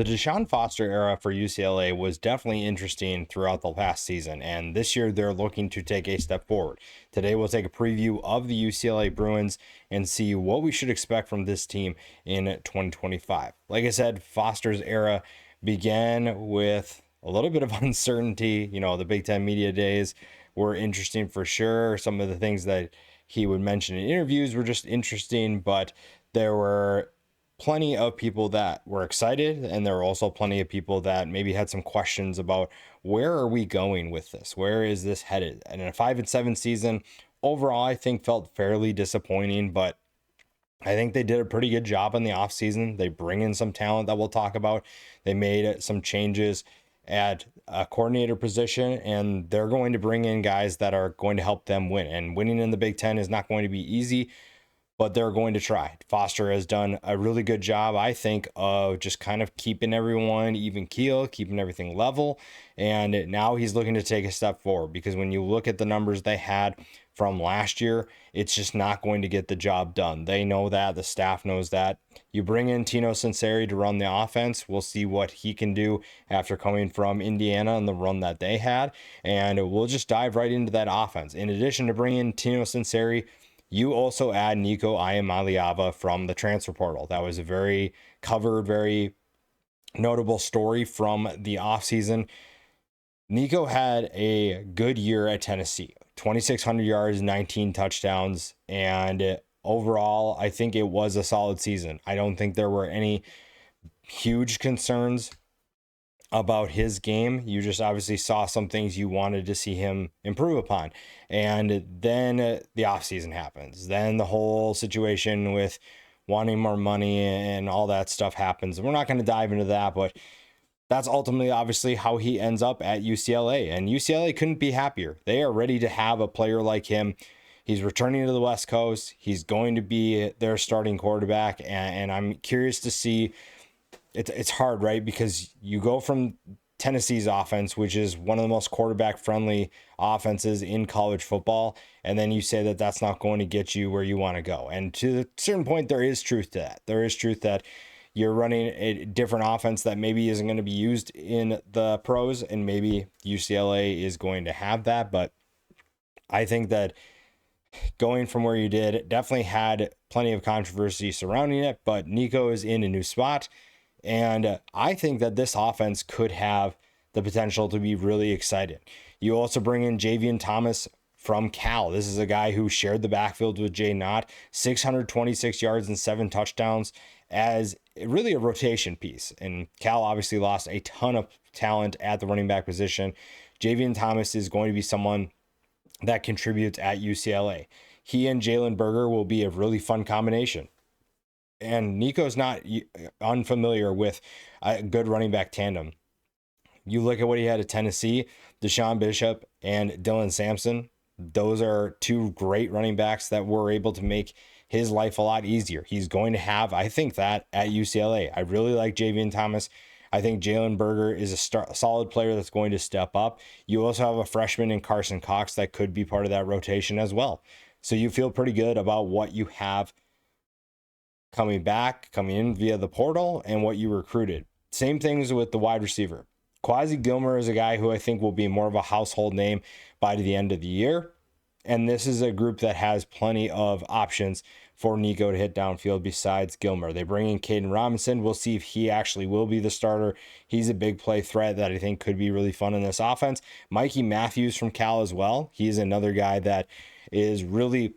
The Deshaun Foster era for UCLA was definitely interesting throughout the past season, and this year they're looking to take a step forward. Today, we'll take a preview of the UCLA Bruins and see what we should expect from this team in 2025. Like I said, Foster's era began with a little bit of uncertainty. The Big Ten media days were interesting for sure. Some of the things that he would mention in interviews were just interesting, but there were plenty of people that were excited, and there were also plenty of people that maybe had some questions about where are we going with this? Where is this headed? And a 5-7 season overall, I think felt fairly disappointing, but I think they did a pretty good job in the offseason. They bring in some talent that we'll talk about. They made some changes at a coordinator position, and they're going to bring in guys that are going to help them win. And winning in the Big Ten is not going to be easy, but they're going to try. Foster has done a really good job, I think, of just kind of keeping everyone even keel, keeping everything level. And now he's looking to take a step forward, because when you look at the numbers they had from last year, it's just not going to get the job done. They know that. The staff knows that. You bring in Tino Sinceri to run the offense. We'll see what he can do after coming from Indiana and the run that they had. And we'll just dive right into that offense. In addition to bringing in Tino Sinceri, you also add Nico Iamaleava from the transfer portal. That was a very covered, very notable story from the offseason. Nico had a good year at Tennessee, 2,600 yards, 19 touchdowns, and overall, I think it was a solid season. I don't think there were any huge concerns about his game. You just obviously saw some things you wanted to see him improve upon. And then the offseason happens. Then the whole situation with wanting more money and all that stuff happens. We're not going to dive into that, but that's ultimately obviously how he ends up at UCLA. And UCLA couldn't be happier. They are ready to have a player like him. He's returning to the West Coast. He's going to be their starting quarterback. And I'm curious to see. It's hard, right? Because you go from Tennessee's offense, which is one of the most quarterback friendly offenses in college football, and then you say that that's not going to get you where you want to go. And to a certain point, there is truth to that. There is truth that you're running a different offense that maybe isn't going to be used in the pros, and maybe UCLA is going to have that. But I think that going from where you did, it definitely had plenty of controversy surrounding it, but Nico is in a new spot. And I think that this offense could have the potential to be really exciting. You also bring in Javian Thomas from Cal. This is a guy who shared the backfield with Jay Knott, 626 yards and 7 touchdowns as really a rotation piece. And Cal obviously lost a ton of talent at the running back position. Javian Thomas is going to be someone that contributes at UCLA. He and Jalen Berger will be a really fun combination. And Nico's not unfamiliar with a good running back tandem. You look at what he had at Tennessee, Deshaun Bishop and Dylan Sampson. Those are two great running backs that were able to make his life a lot easier. He's going to have, I think, that at UCLA. I really like Javian Thomas. I think Jalen Berger is a solid player that's going to step up. You also have a freshman in Carson Cox that could be part of that rotation as well. So you feel pretty good about what you have coming in via the portal, and what you recruited. Same things with the wide receiver. Quasi Gilmer is a guy who I think will be more of a household name by the end of the year. And this is a group that has plenty of options for Nico to hit downfield besides Gilmer. They bring in Caden Robinson. We'll see if he actually will be the starter. He's a big play threat that I think could be really fun in this offense. Mikey Matthews from Cal as well. He's another guy that is really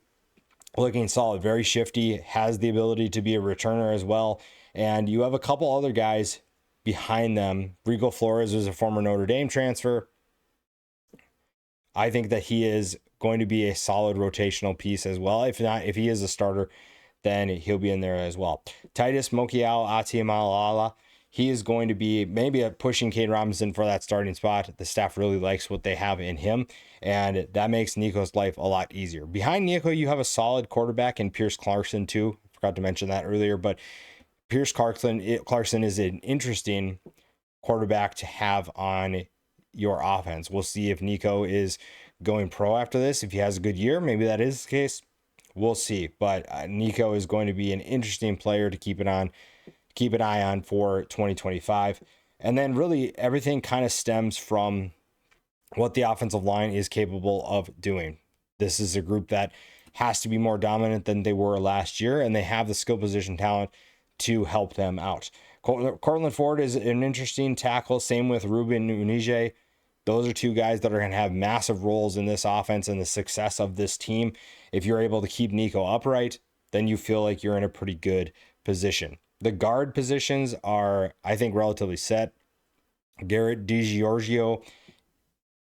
looking solid, very shifty, has the ability to be a returner as well. And you have a couple other guys behind them. Rico Flores is a former Notre Dame transfer. I think that he is going to be a solid rotational piece as well. If he is a starter, then he'll be in there as well. Titus Mokiao Atiamalala, he is going to be maybe pushing Cade Robinson for that starting spot. The staff really likes what they have in him, and that makes Nico's life a lot easier. Behind Nico, you have a solid quarterback in Pierce Clarkson too. Forgot to mention that earlier, but Pierce Clarkson is an interesting quarterback to have on your offense. We'll see if Nico is going pro after this. If he has a good year, maybe that is the case. We'll see. But Nico is going to be an interesting player to keep keep an eye on for 2025. And then really everything kind of stems from what the offensive line is capable of doing. This is a group that has to be more dominant than they were last year, and they have the skill position talent to help them out. Cortland Ford is an interesting tackle. Same with Ruben Unije. Those are two guys that are going to have massive roles in this offense and the success of this team. If you're able to keep Nico upright, then you feel like you're in a pretty good position. The guard positions are, I think, relatively set. Garrett DiGiorgio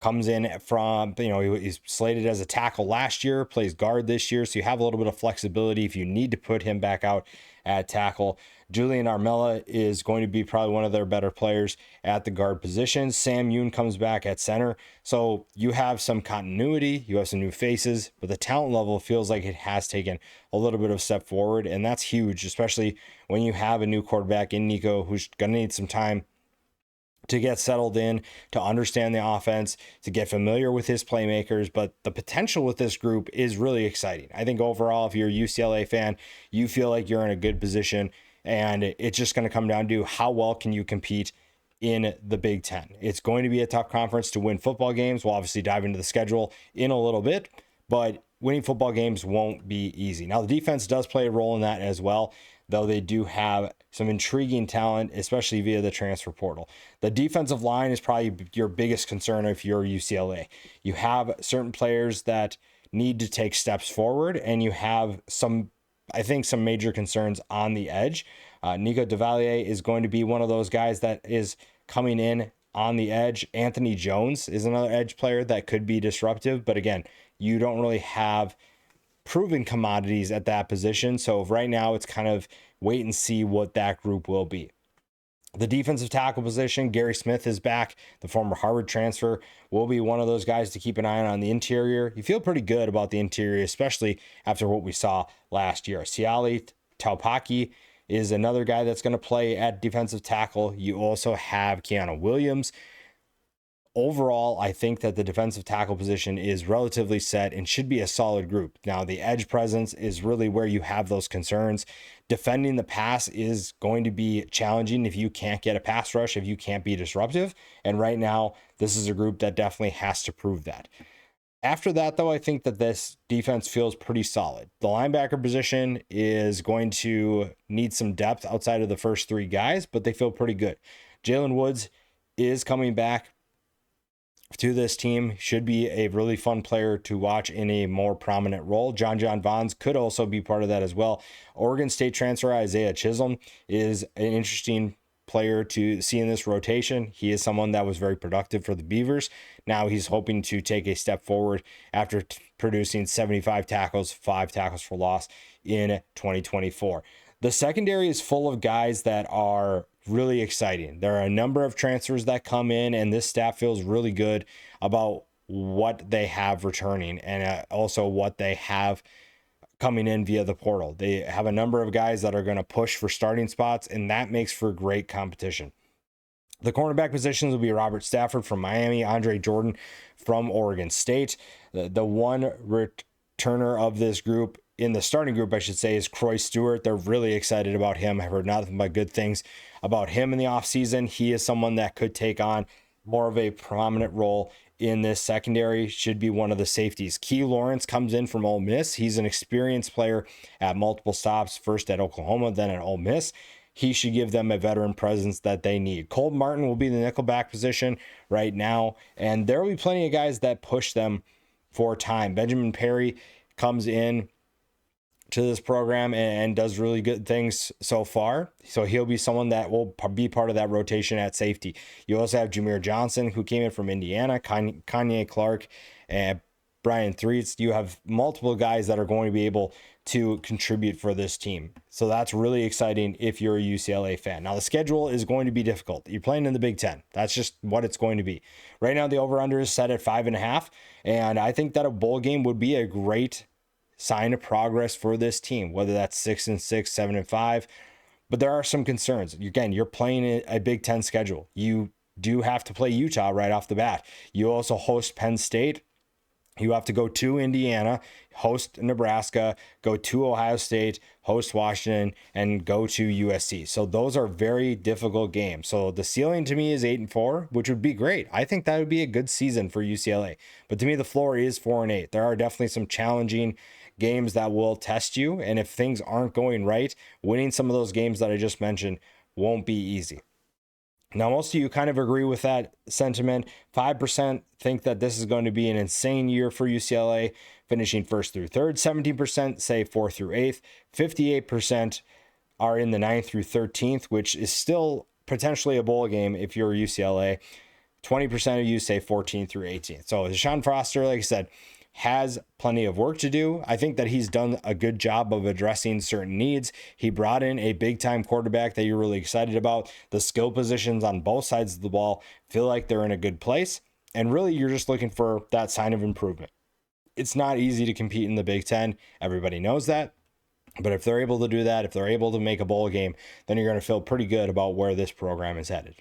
comes in from, he's slated as a tackle last year, plays guard this year. So you have a little bit of flexibility if you need to put him back out at tackle. Julian Armella is going to be probably one of their better players at the guard position. Sam Yoon comes back at center. So you have some continuity, you have some new faces, but the talent level feels like it has taken a little bit of step forward. And that's huge, especially when you have a new quarterback in Nico who's going to need some time to get settled in, to understand the offense, to get familiar with his playmakers. But the potential with this group is really exciting. I think overall, if you're a UCLA fan, you feel like you're in a good position, and it's just going to come down to how well can you compete in the Big Ten. It's going to be a tough conference to win football games. We'll obviously dive into the schedule in a little bit, but winning football games won't be easy. Now, the defense does play a role in that as well, though they do have some intriguing talent, especially via the transfer portal. The defensive line is probably your biggest concern if you're UCLA. You have certain players that need to take steps forward, and you have some major concerns on the edge. Nico Devalier is going to be one of those guys that is coming in on the edge. Anthony Jones is another edge player that could be disruptive, but again, you don't really have proven commodities at that position. So right now it's kind of wait and see what that group will be. The defensive tackle position, Gary Smith is back. The former Harvard transfer will be one of those guys to keep an eye on the interior. You feel pretty good about the interior, especially after what we saw last year. Siali Taupaki is another guy that's going to play at defensive tackle. You also have Keanu Williams. Overall, I think that the defensive tackle position is relatively set and should be a solid group. Now, the edge presence is really where you have those concerns. Defending the pass is going to be challenging if you can't get a pass rush, if you can't be disruptive. And right now, this is a group that definitely has to prove that. After that, though, I think that this defense feels pretty solid. The linebacker position is going to need some depth outside of the first three guys, but they feel pretty good. Jalen Woods is coming back to this team, should be a really fun player to watch in a more prominent role. John Vons could also be part of that as well. Oregon State transfer Isaiah Chisholm is an interesting player to see in this rotation. He is someone that was very productive for the Beavers. Now he's hoping to take a step forward after producing 75 tackles, 5 tackles for loss in 2024. The secondary is full of guys that are really exciting. There are a number of transfers that come in, and this staff feels really good about what they have returning and also what they have coming in via the portal. They have a number of guys that are going to push for starting spots, and that makes for great competition. The cornerback positions will be Robert Stafford from Miami, Andre Jordan from Oregon State. The one returner of this group, in the starting group, I should say, is Croy Stewart. They're really excited about him. I've heard nothing but good things about him in the offseason. He is someone that could take on more of a prominent role in this secondary, should be one of the safeties. Key Lawrence comes in from Ole Miss. He's an experienced player at multiple stops, first at Oklahoma, then at Ole Miss. He should give them a veteran presence that they need. Cole Martin will be the nickelback position right now, and there will be plenty of guys that push them for time. Benjamin Perry comes in to this program and does really good things so far. So he'll be someone that will be part of that rotation at safety. You also have Jameer Johnson, who came in from Indiana, Kanye Clark, and Brian Threets. You have multiple guys that are going to be able to contribute for this team. So that's really exciting if you're a UCLA fan. Now, the schedule is going to be difficult. You're playing in the Big Ten. That's just what it's going to be. Right now, the over-under is set at 5.5, and I think that a bowl game would be a great sign of progress for this team, whether that's 6-6, 7-5. But there are some concerns. Again, you're playing a Big Ten schedule. You do have to play Utah right off the bat. You also host Penn State. You have to go to Indiana, host Nebraska, go to Ohio State, host Washington, and go to USC. So those are very difficult games. So the ceiling to me is 8-4, which would be great. I think that would be a good season for UCLA. But to me, the floor is 4-8. There are definitely some challenging games that will test you. And if things aren't going right, winning some of those games that I just mentioned won't be easy. Now, most of you kind of agree with that sentiment. 5% think that this is going to be an insane year for UCLA, finishing 1st through 3rd. 17% say 4th through 8th. 58% are in the 9th through 13th, which is still potentially a bowl game if you're UCLA. 20% of you say 14th through 18th. So Deshaun Foster, like I said, has plenty of work to do. I think that he's done a good job of addressing certain needs. He brought in a big time quarterback that you're really excited about. The skill positions on both sides of the ball feel like they're in a good place. And really, you're just looking for that sign of improvement. It's not easy to compete in the Big Ten. Everybody knows that. But if they're able to do that, if they're able to make a bowl game, then you're going to feel pretty good about where this program is headed.